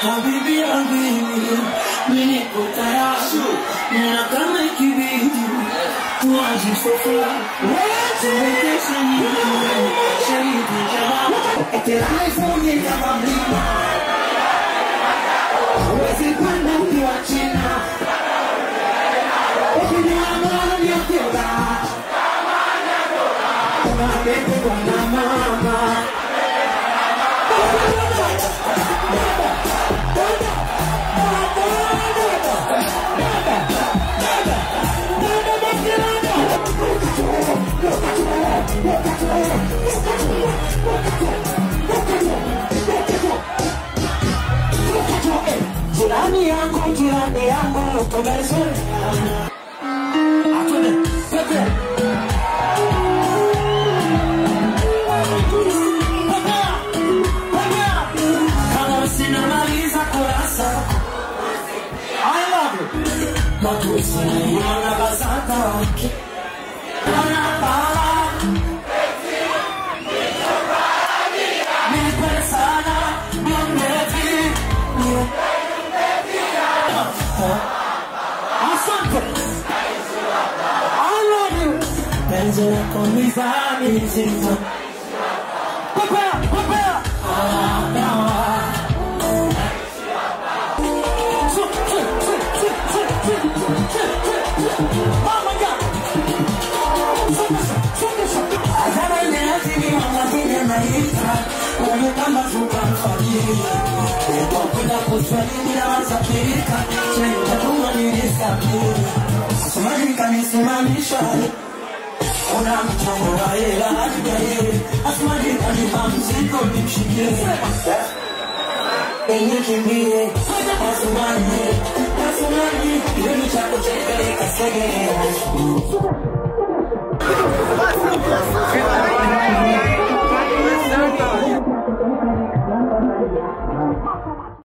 Habibi, habibi, mimi kutarasu, nina kama kibidi, tuaji sofa, tuweke shahidi jama, eterai fungi kama mlima, uwezi kwenda ukiwa China, ukinyama ni akioga, unabebe kwa na mama. Jirani yangu, tumezoeana. Atende, pepe. Kama sinamaliza kurasa, I love you. Matusi yana basata, yana bala. I love you. Benzo con mi famiglia. Papà. Mama God. Azama nyati mama kile naita. Wewe kama fuka familia. Kwa kwenda kuswali bila sakirika. Chenye tuma nilisafiri. Asumani kanisimamisha. Una mchongo wa hela hadigaye. Asumani kanihamsiko nimshikie. Enye kimbie. Asumani. Ile ni chako chepeleka sege.